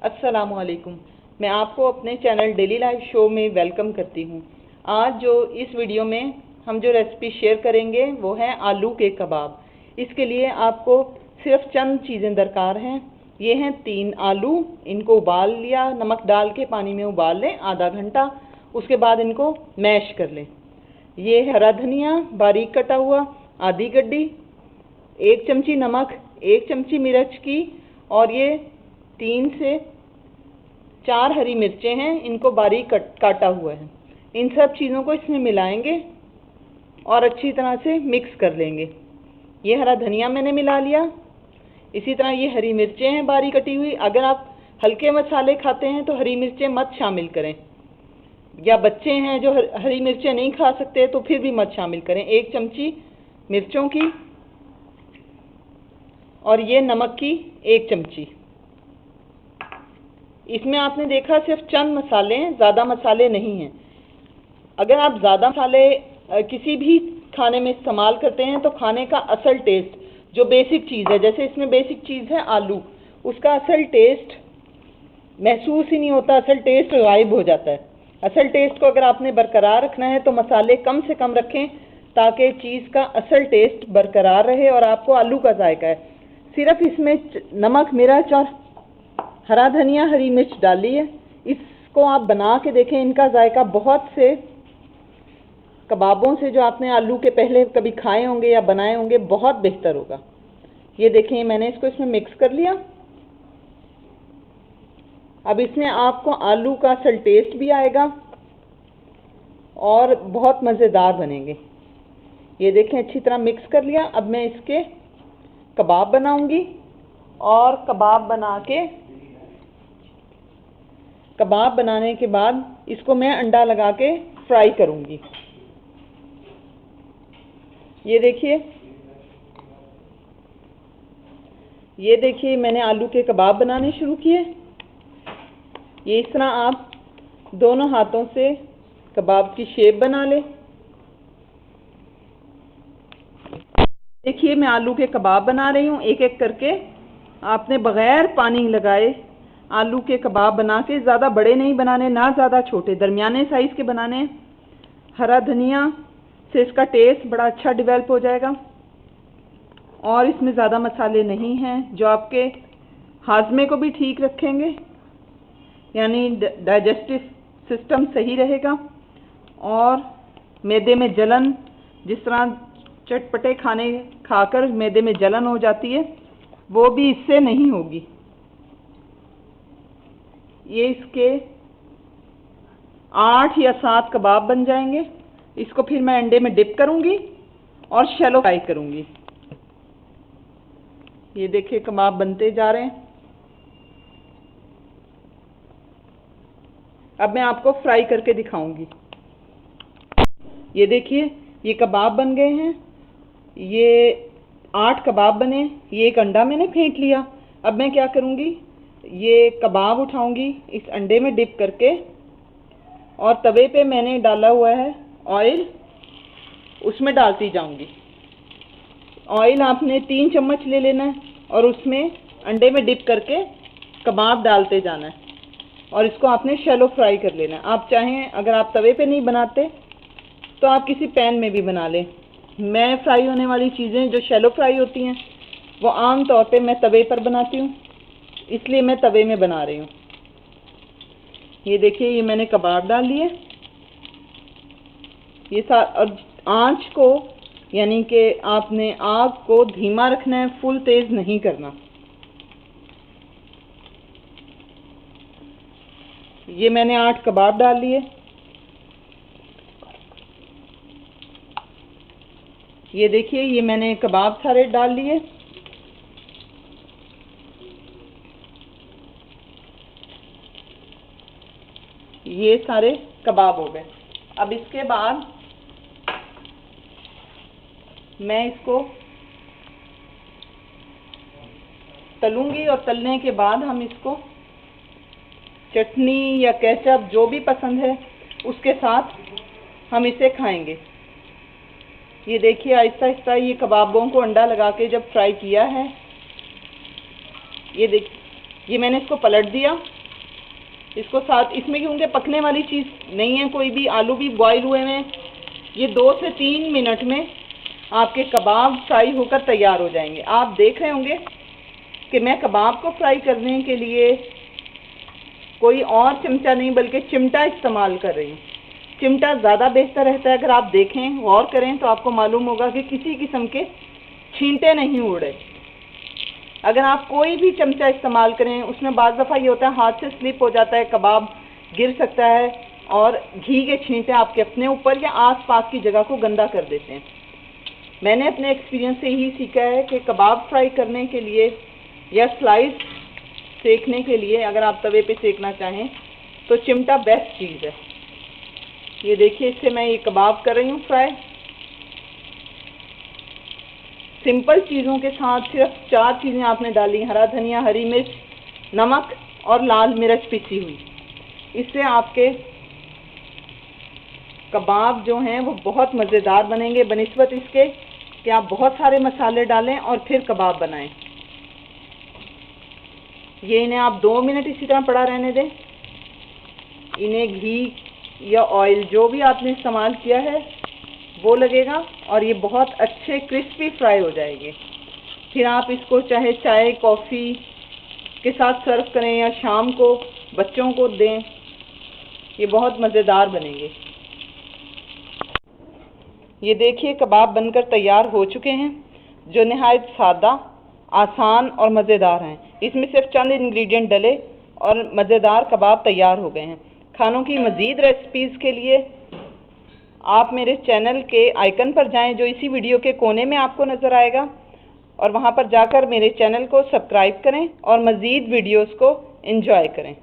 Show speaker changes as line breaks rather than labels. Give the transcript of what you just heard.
अस्सलामुअलैकुम। मैं आपको अपने चैनल डेली लाइफ शो में वेलकम करती हूँ। आज जो इस वीडियो में हम जो रेसिपी शेयर करेंगे वो है आलू के कबाब। इसके लिए आपको सिर्फ चंद चीज़ें दरकार हैं। ये हैं 3 आलू, इनको उबाल लिया, नमक डाल के पानी में उबाल लें आधा घंटा। उसके बाद इनको मैश कर लें। ये हरा धनिया बारीक कटा हुआ आधी गड्डी, 1 चमची नमक, 1 चमची मिर्च की, और ये 3 से 4 हरी मिर्चें हैं, इनको बारीक काटा हुआ है। इन सब चीज़ों को इसमें मिलाएंगे और अच्छी तरह से मिक्स कर लेंगे। ये हरा धनिया मैंने मिला लिया। इसी तरह ये हरी मिर्चें हैं बारीक कटी हुई। अगर आप हल्के मसाले खाते हैं तो हरी मिर्चें मत शामिल करें, या बच्चे हैं जो हरी मिर्चें नहीं खा सकते तो फिर भी मत शामिल करें। 1 चमची मिर्चों की, और ये नमक की 1 चमची। इसमें आपने देखा सिर्फ चंद मसाले हैं, ज़्यादा मसाले नहीं हैं। अगर आप ज़्यादा मसाले किसी भी खाने में इस्तेमाल करते हैं तो खाने का असल टेस्ट, जो बेसिक चीज़ है, जैसे इसमें बेसिक चीज़ है आलू, उसका असल टेस्ट महसूस ही नहीं होता, असल टेस्ट गायब हो जाता है। असल टेस्ट को अगर आपने बरकरार रखना है तो मसाले कम से कम रखें, ताकि चीज़ का असल टेस्ट बरकरार रहे और आपको आलू का जायका है। सिर्फ इसमें नमक, मिर्च और हरा धनिया, हरी मिर्च डाली है। इसको आप बना के देखें, इनका जायका बहुत से कबाबों से जो आपने आलू के पहले कभी खाए होंगे या बनाए होंगे बहुत बेहतर होगा। ये देखें, मैंने इसको इसमें मिक्स कर लिया। अब इसमें आपको आलू का असल टेस्ट भी आएगा और बहुत मज़ेदार बनेंगे। ये देखें, अच्छी तरह मिक्स कर लिया। अब मैं इसके कबाब बनाऊंगी, और कबाब बनाने के बाद इसको मैं अंडा लगा के फ्राई करूंगी। ये देखिए मैंने आलू के कबाब बनाने शुरू किए। ये इस तरह आप दोनों हाथों से कबाब की शेप बना लें। देखिए मैं आलू के कबाब बना रही हूँ एक एक करके। आपने बग़ैर पानी लगाए आलू के कबाब बना के, ज़्यादा बड़े नहीं बनाने, ना ज़्यादा छोटे, दरमियाने साइज़ के बनाने। हरा धनिया से इसका टेस्ट बड़ा अच्छा डेवलप हो जाएगा, और इसमें ज़्यादा मसाले नहीं हैं जो आपके हाजमे को भी ठीक रखेंगे, यानी डाइजेस्टिव सिस्टम सही रहेगा। और मैदे में जलन, जिस तरह चटपटे खाने खाकर मैदे में जलन हो जाती है, वो भी इससे नहीं होगी। ये इसके 8 या 7 कबाब बन जाएंगे। इसको फिर मैं अंडे में डिप करूंगी और शैलो फ्राई करूंगी। ये देखिए कबाब बनते जा रहे हैं। अब मैं आपको फ्राई करके दिखाऊंगी। ये देखिए ये कबाब बन गए हैं। ये 8 कबाब बने। ये एक अंडा मैंने फेंक लिया। अब मैं क्या करूंगी, ये कबाब उठाऊंगी इस अंडे में डिप करके, और तवे पे मैंने डाला हुआ है ऑयल, उसमें डालती जाऊंगी। ऑयल आपने 3 चम्मच ले लेना है और उसमें अंडे में डिप करके कबाब डालते जाना है, और इसको आपने शैलो फ्राई कर लेना है। आप चाहें, अगर आप तवे पे नहीं बनाते तो आप किसी पैन में भी बना लें। मैं फ्राई होने वाली चीज़ें जो शैलो फ्राई होती हैं वो आम तौर पे मैं तवे पर बनाती हूँ, इसलिए मैं तवे में बना रही हूँ। ये देखिए ये मैंने कबाब डाल लिए। ये और आँच को, यानी कि आपने आग को धीमा रखना है, फुल तेज़ नहीं करना। ये मैंने 8 कबाब डाल लिए। ये देखिए ये मैंने कबाब सारे डाल लिए। ये सारे कबाब हो गए। अब इसके बाद मैं इसको तलूंगी, और तलने के बाद हम इसको चटनी या केचप, जो भी पसंद है, उसके साथ हम इसे खाएंगे। ये देखिए आहिस्ता आहिस्ता ये कबाबों को अंडा लगा के जब फ्राई किया है, ये ये मैंने इसको पलट दिया। इसको साथ इसमें क्योंकि पकने वाली चीज़ नहीं है कोई भी, आलू भी बॉईल हुए हैं। ये 2 से 3 मिनट में आपके कबाब फ्राई होकर तैयार हो जाएंगे। आप देख रहे होंगे कि मैं कबाब को फ्राई करने के लिए कोई और चमचा नहीं बल्कि चिमटा इस्तेमाल कर रही हूँ। चिमटा ज़्यादा बेहतर रहता है। अगर आप देखें, गौर करें तो आपको मालूम होगा कि किसी किस्म के छींटे नहीं उड़े। अगर आप कोई भी चमचा इस्तेमाल करें, उसमें बाज़ दफ़ा ये होता है हाथ से स्लिप हो जाता है, कबाब गिर सकता है और घी के छींटे आपके अपने ऊपर या आसपास की जगह को गंदा कर देते हैं। मैंने अपने एक्सपीरियंस से यही सीखा है कि कबाब फ्राई करने के लिए या स्लाइस सेकने के लिए, अगर आप तवे पे सेकना चाहें तो चिमटा बेस्ट चीज़ है। ये देखिए, इससे मैं ये कबाब कर रही हूँ फ्राई। सिंपल चीज़ों के साथ सिर्फ 4 चीज़ें आपने डाली, हरा धनिया, हरी मिर्च, नमक और लाल मिर्च पिसी हुई। इससे आपके कबाब जो हैं वो बहुत मज़ेदार बनेंगे बनिस्बत इसके कि आप बहुत सारे मसाले डालें और फिर कबाब बनाएं। ये इन्हें आप 2 मिनट इसी तरह पड़ा रहने दें। इन्हें घी या ऑयल जो भी आपने इस्तेमाल किया है वो लगेगा और ये बहुत अच्छे क्रिस्पी फ्राई हो जाएंगे। फिर आप इसको चाहे चाय कॉफ़ी के साथ सर्व करें या शाम को बच्चों को दें, ये बहुत मज़ेदार बनेंगे। ये देखिए, कबाब बनकर तैयार हो चुके हैं, जो नहायत सादा, आसान और मज़ेदार हैं। इसमें सिर्फ चंद इंग्रेडिएंट डले और मज़ेदार कबाब तैयार हो गए हैं। खानों की मज़ीद रेसिपीज़ के लिए आप मेरे चैनल के आइकन पर जाएं, जो इसी वीडियो के कोने में आपको नज़र आएगा, और वहां पर जाकर मेरे चैनल को सब्सक्राइब करें और मज़ीद वीडियोस को एंजॉय करें।